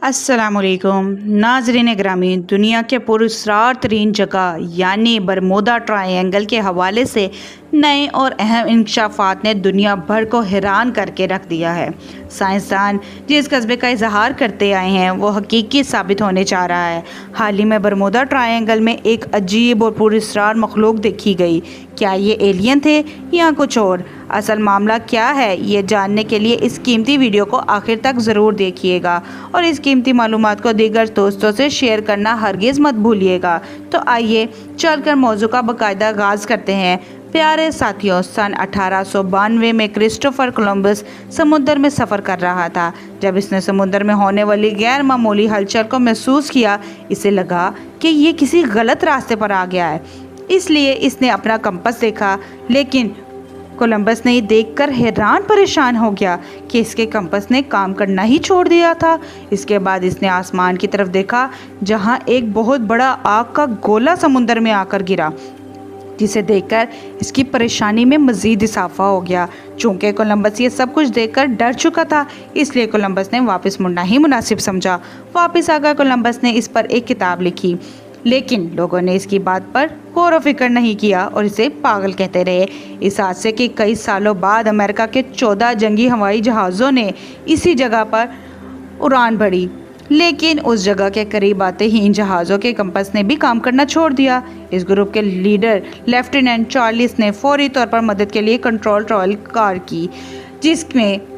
अस्सलाम वालेकुम नाज़रीन ग्रामी। दुनिया के पुरस्कार तरीन जगह यानी बरमूदा ट्रायंगल के हवाले से नए और अहम इंकशाफात ने दुनिया भर को हैरान करके रख दिया है। साइंसदान जिस कस्बे का इजहार करते आए हैं वो हकीकी साबित होने जा रहा है। हाल ही में बरमूदा ट्रायंगल में एक अजीब और पुरस्कार मखलूक देखी गई। क्या ये एलियन थे या कुछ और? असल मामला क्या है ये जानने के लिए इस कीमती वीडियो को आखिर तक ज़रूर देखिएगा और इस कीमती मालूमात को दीगर दोस्तों से शेयर करना हरगिज़ मत भूलिएगा। तो आइए चलकर मौजू का बाकायदा आगाज़ करते हैं। प्यारे साथियों, सन 1892 में क्रिस्टोफर कोलंबस समुद्र में सफ़र कर रहा था। जब इसने समुद्र में होने वाली गैर मामूली हलचल को महसूस किया, इसे लगा कि ये किसी गलत रास्ते पर आ गया है। इसलिए इसने अपना कंपास देखा, लेकिन कोलंबस ने देखकर हैरान परेशान हो गया कि इसके कंपास ने काम करना ही छोड़ दिया था। इसके बाद इसने आसमान की तरफ देखा, जहां एक बहुत बड़ा आग का गोला समुद्र में आकर गिरा, जिसे देखकर इसकी परेशानी में मज़ीद इजाफा हो गया। चूँकि कोलंबस ये सब कुछ देखकर डर चुका था, इसलिए कोलंबस ने वापस मुड़ना ही मुनासिब समझा। वापस आकर कोलंबस ने इस पर एक किताब लिखी, लेकिन लोगों ने इसकी बात पर गौर व फिक्र नहीं किया और इसे पागल कहते रहे। इस हादसे के कई सालों बाद अमेरिका के 14 जंगी हवाई जहाज़ों ने इसी जगह पर उड़ान भरी, लेकिन उस जगह के करीब आते ही इन जहाज़ों के कंपास ने भी काम करना छोड़ दिया। इस ग्रुप के लीडर लेफ्टिनेंट चार्ल्स ने फौरी तौर पर मदद के लिए कंट्रोल टॉवर कॉल की, जिसमें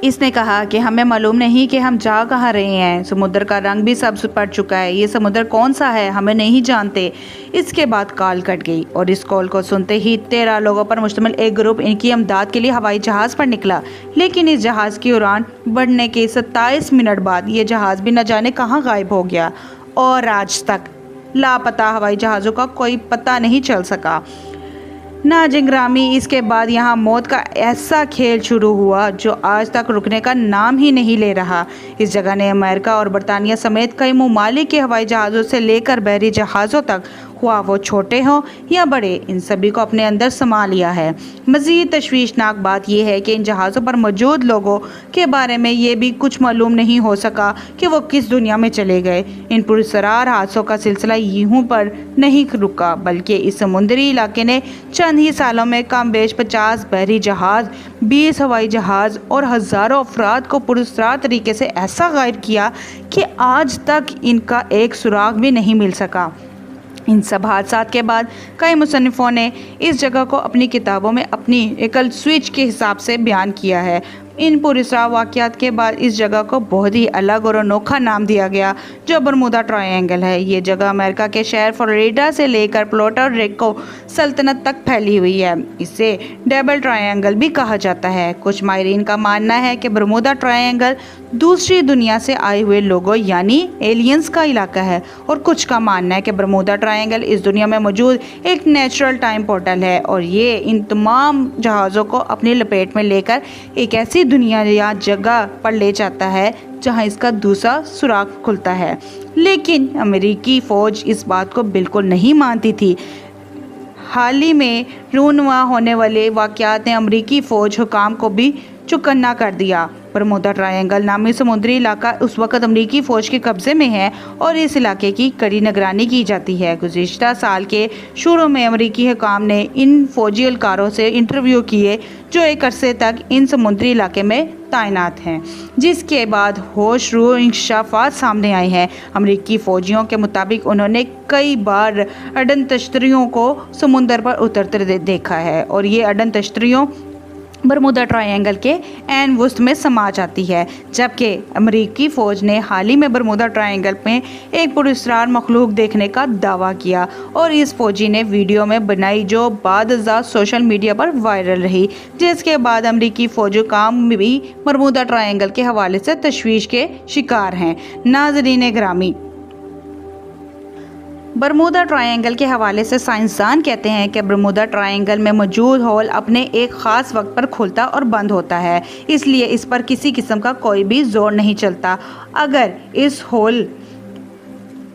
इसने कहा कि हमें मालूम नहीं कि हम जा कहाँ रहे हैं। समुद्र का रंग भी सब्ज पड़ चुका है। ये समुद्र कौन सा है हमें नहीं जानते। इसके बाद कॉल कट गई और इस कॉल को सुनते ही 13 लोगों पर मुश्तमिल एक ग्रुप इनकी इमदाद के लिए हवाई जहाज़ पर निकला। लेकिन इस जहाज़ की उड़ान बढ़ने के 27 मिनट बाद ये जहाज़ भी न जाने कहाँ गायब हो गया और आज तक लापता हवाई जहाज़ों का कोई पता नहीं चल सका। नाज़रीन ग्रामी, इसके बाद यहाँ मौत का ऐसा खेल शुरू हुआ जो आज तक रुकने का नाम ही नहीं ले रहा। इस जगह ने अमेरिका और बरतानिया समेत कई ममालिक के हवाई जहाज़ों से लेकर बहरी जहाज़ों तक, हुआ वो छोटे हों या बड़े, इन सभी को अपने अंदर समा लिया है। मज़ीद तशवीशनाक बात यह है कि इन जहाज़ों पर मौजूद लोगों के बारे में ये भी कुछ मालूम नहीं हो सका कि वो किस दुनिया में चले गए। इन पुरस्कार हादसों का सिलसिला यूं पर नहीं रुका, बल्कि इस समुद्री इलाके ने चंद ही सालों में कम बेश 50 बहरी जहाज़, 20 हवाई जहाज़ और हज़ारों अफराद को पुरस्कार तरीके से ऐसा गायब किया कि आज तक इनका एक सुराग भी नहीं मिल सका। इन सब हादसात के बाद कई मुसन्निफ़ों ने इस जगह को अपनी किताबों में अपनी एकल स्विच के हिसाब से बयान किया है। इन पुरस्कार वाक़यात के बाद इस जगह को बहुत ही अलग और अनोखा नाम दिया गया, जो बरमूदा ट्रायंगल है। ये जगह अमेरिका के शहर फ्लोरिडा से लेकर प्लूटो रिको सल्तनत तक फैली हुई है। इसे डबल ट्रायंगल भी कहा जाता है। कुछ माहिरीन का मानना है कि बरमूदा ट्रायंगल दूसरी दुनिया से आए हुए लोगों यानी एलियंस का इलाका है, और कुछ का मानना है कि बरमूदा ट्रायंगल इस दुनिया में मौजूद एक नेचुरल टाइम पोर्टल है और ये इन तमाम जहाज़ों को अपनी लपेट में लेकर एक ऐसी दुनिया या जगह पर ले जाता है जहां इसका दूसरा सुराग खुलता है। लेकिन अमेरिकी फ़ौज इस बात को बिल्कुल नहीं मानती थी। हाल ही में रूनुमा होने वाले वाक़यात ने अमेरिकी फ़ौज हुकाम को भी चौकन्ना कर दिया। बरमूदा ट्रायंगल नामी समुद्री इलाका उस वक़्त अमेरिकी फ़ौज के कब्ज़े में है और इस इलाके की कड़ी निगरानी की जाती है। गुज़िश्ता साल के शुरू में अमेरिकी हुकाम ने इन फ़ौजी एहलकारों से इंटरव्यू किए जो एक अरसे तक इन समुद्री इलाके में तैनात हैं, जिसके बाद होश रू इंकशाफात सामने आए हैं। अमेरिकी फ़ौजियों के मुताबिक उन्होंने कई बार अदन तश्तरियों को समुद्र पर उतरते देखा है और ये अदन तश्तरियों बरमूदा ट्रायंगल के ऐन वुस्त में समा जाती है। जबकि अमेरिकी फ़ौज ने हाल ही में बरमूदा ट्रायंगल में एक पुरस्कार मखलूक देखने का दावा किया और इस फ़ौजी ने वीडियो में बनाई जो बाद सोशल मीडिया पर वायरल रही, जिसके बाद अमेरिकी फ़ौजी काम भी बरमूदा ट्रायंगल के हवाले से तशवीश के शिकार हैं। नाज़रीन ग्रामी, बरमूदा ट्रायंगल के हवाले से साइंसदान कहते हैं कि बरमूदा ट्रायंगल में मौजूद होल अपने एक ख़ास वक्त पर खुलता और बंद होता है, इसलिए इस पर किसी किस्म का कोई भी जोर नहीं चलता। अगर इस होल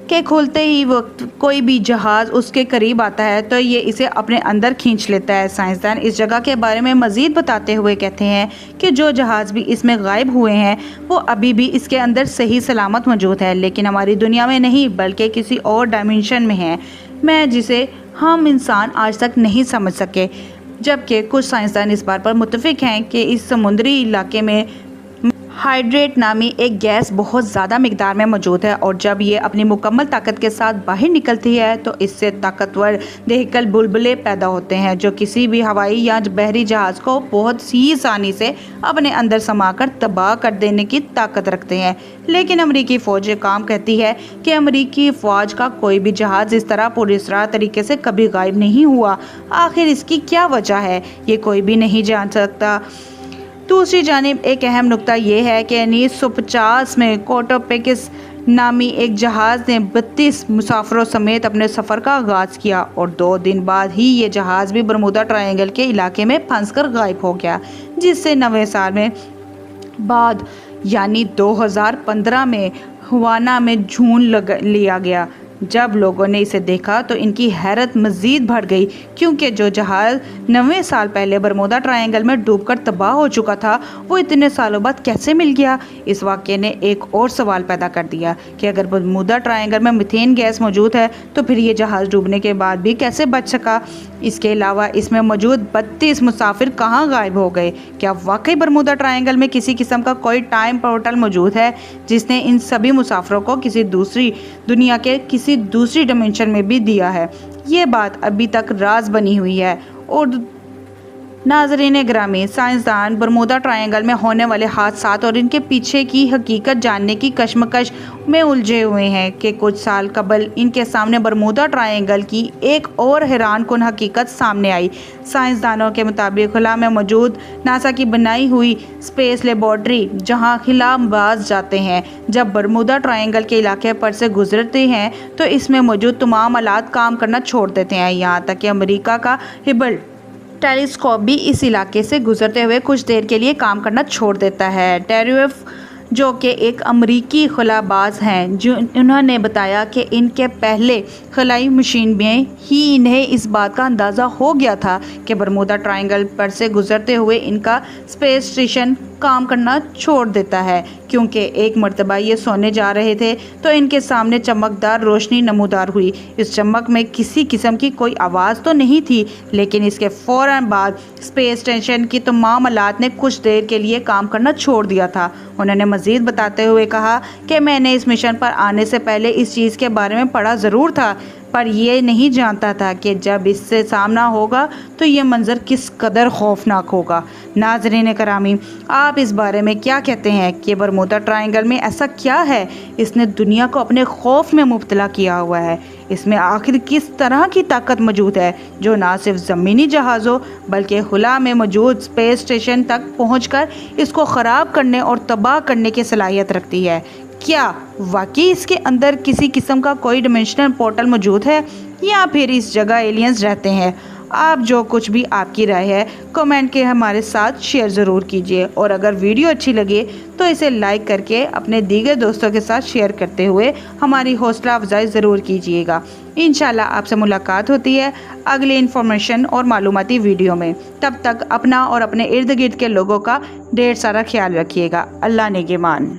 کہ کھولتے ہی وقت کوئی بھی جہاز اس کے قریب آتا ہے تو یہ اسے اپنے اندر کھینچ لیتا ہے۔ سائنسدان اس جگہ کے بارے میں مزید بتاتے ہوئے کہتے ہیں کہ جو جہاز بھی اس میں غائب ہوئے ہیں وہ ابھی بھی اس کے اندر صحیح سلامت موجود ہے، لیکن ہماری دنیا میں نہیں بلکہ کسی اور ڈائمینشن میں جسے ہم انسان آج تک نہیں سمجھ سکے۔ جبکہ کچھ سائنسدان اس بات پر متفق ہیں کہ اس سمندری علاقے میں ہائیڈریٹ نامی ایک گیس بہت زیادہ مقدار میں موجود ہے، اور جب یہ اپنی مکمل طاقت کے ساتھ باہر نکلتی ہے تو اس سے طاقتور دہکل بلبلے پیدا ہوتے ہیں جو کسی بھی ہوائی یا بحری جہاز کو بہت ہی آسانی سے اپنے اندر سما کر تباہ کر دینے کی طاقت رکھتے ہیں۔ لیکن امریکی فوج کام کہتی ہے کہ امریکی فوج کا کوئی بھی جہاز اس طرح پراسرار طریقے سے کبھی غائب نہیں ہوا۔ آخر اس کی کیا وجہ ہے یہ کوئی بھی نہیں جان سکتا۔ دوسری جانب ایک اہم نکتہ یہ ہے کہ 1950 میں کوٹوپیکس نامی ایک جہاز نے 32 مسافروں سمیت اپنے سفر کا آغاز کیا، اور 2 دن بعد ہی یہ جہاز بھی برمودا ٹرائینگل کے علاقے میں پھنس کر غائب ہو گیا، جس سے 9 سال میں بعد یعنی 2015 میں ہوانا میں ڈھونڈ لیا گیا۔ جب لوگوں نے اسے دیکھا تو ان کی حیرت مزید بڑھ گئی، کیونکہ جو جہاز 9 سال پہلے برمودا ٹرائینگل میں ڈوب کر تباہ ہو چکا تھا وہ اتنے سالوں بعد کیسے مل گیا۔ اس واقعے نے ایک اور سوال پیدا کر دیا کہ اگر برمودا ٹرائینگل میں میتھین گیس موجود ہے تو پھر یہ جہاز ڈوبنے کے بعد بھی کیسے بچ سکا؟ اس کے علاوہ اس میں موجود 32 مسافر کہاں غائب ہو گئے؟ کیا واقعی برمودا ٹرائینگل میں کسی قسم کا کوئی ٹائم پورٹل موجود ہے جس نے ان سبھی مسافروں کو کسی دوسری دنیا کے کسی دوسری ڈائمینشن میں بھی دیا ہے؟ یہ بات ابھی تک راز بنی ہوئی ہے۔ اور ناظرین گرامی، سائنسدان برمودا ٹرائینگل میں ہونے والے حادثات اور ان کے پیچھے کی حقیقت جاننے کی کشمکش میں الجھے ہوئے ہیں کہ کچھ سال قبل ان کے سامنے برمودا ٹرائینگل کی ایک اور حیران کن حقیقت سامنے آئی۔ سائنسدانوں کے مطابق خلا میں موجود ناسا کی بنائی ہوئی اسپیس لیبارٹری جہاں خلا باز جاتے ہیں، جب برمودا ٹرائینگل کے علاقے پر سے گزرتے ہیں تو اس میں موجود تمام آلات کام کرنا چھوڑ دیتے ہیں، یہاں تک کہ امریکہ کا ہبل ٹیلیسکوپ بھی اس علاقے سے گزرتے ہوئے کچھ دیر کے لیے کام کرنا چھوڑ دیتا ہے۔ ٹیریوف جو کہ ایک امریکی خلا باز ہیں، انہوں نے بتایا کہ ان کے پہلے خلائی مشین میں ہی انہیں اس بات کا اندازہ ہو گیا تھا کہ برمودا ٹرائینگل پر سے گزرتے ہوئے ان کا اسپیس اسٹیشن کام کرنا چھوڑ دیتا ہے، کیونکہ ایک مرتبہ یہ سونے جا رہے تھے تو ان کے سامنے چمکدار روشنی نمودار ہوئی۔ اس چمک میں کسی قسم کی کوئی آواز تو نہیں تھی، لیکن اس کے فوراً بعد اسپیس اسٹیشن کی تمام آلات نے کچھ دیر کے لیے کام کرنا چھوڑ دیا تھا۔ انہوں نے مزید بتاتے ہوئے کہا کہ میں نے اس مشن پر آنے سے پہلے اس چیز کے بارے میں پڑھا ضرور تھا، پر یہ نہیں جانتا تھا کہ جب اس سے سامنا ہوگا تو یہ منظر کس قدر خوفناک ہوگا۔ ناظرین کرامی، آپ اس بارے میں کیا کہتے ہیں کہ برمودا ٹرائینگل میں ایسا کیا ہے اس نے دنیا کو اپنے خوف میں مبتلا کیا ہوا ہے؟ اس میں آخر کس طرح کی طاقت موجود ہے جو نہ صرف زمینی جہازوں بلکہ خلا میں موجود اسپیس اسٹیشن تک پہنچ کر اس کو خراب کرنے اور تباہ کرنے کی صلاحیت رکھتی ہے؟ کیا واقعی اس کے اندر کسی قسم کا کوئی ڈائمینشنل پورٹل موجود ہے یا پھر اس جگہ ایلینز رہتے ہیں؟ آپ جو کچھ بھی آپ کی رائے ہے کمنٹ کے ہمارے ساتھ شیئر ضرور کیجیے، اور اگر ویڈیو اچھی لگے تو اسے لائک کر کے اپنے دیگر دوستوں کے ساتھ شیئر کرتے ہوئے ہماری حوصلہ افزائی ضرور کیجیے گا۔ انشاءاللہ آپ سے ملاقات ہوتی ہے اگلی انفارمیشن اور معلوماتی ویڈیو میں۔ تب تک اپنا اور اپنے ارد گرد کے لوگوں کا ڈھیر سارا خیال رکھیے گا۔ اللہ نگہبان۔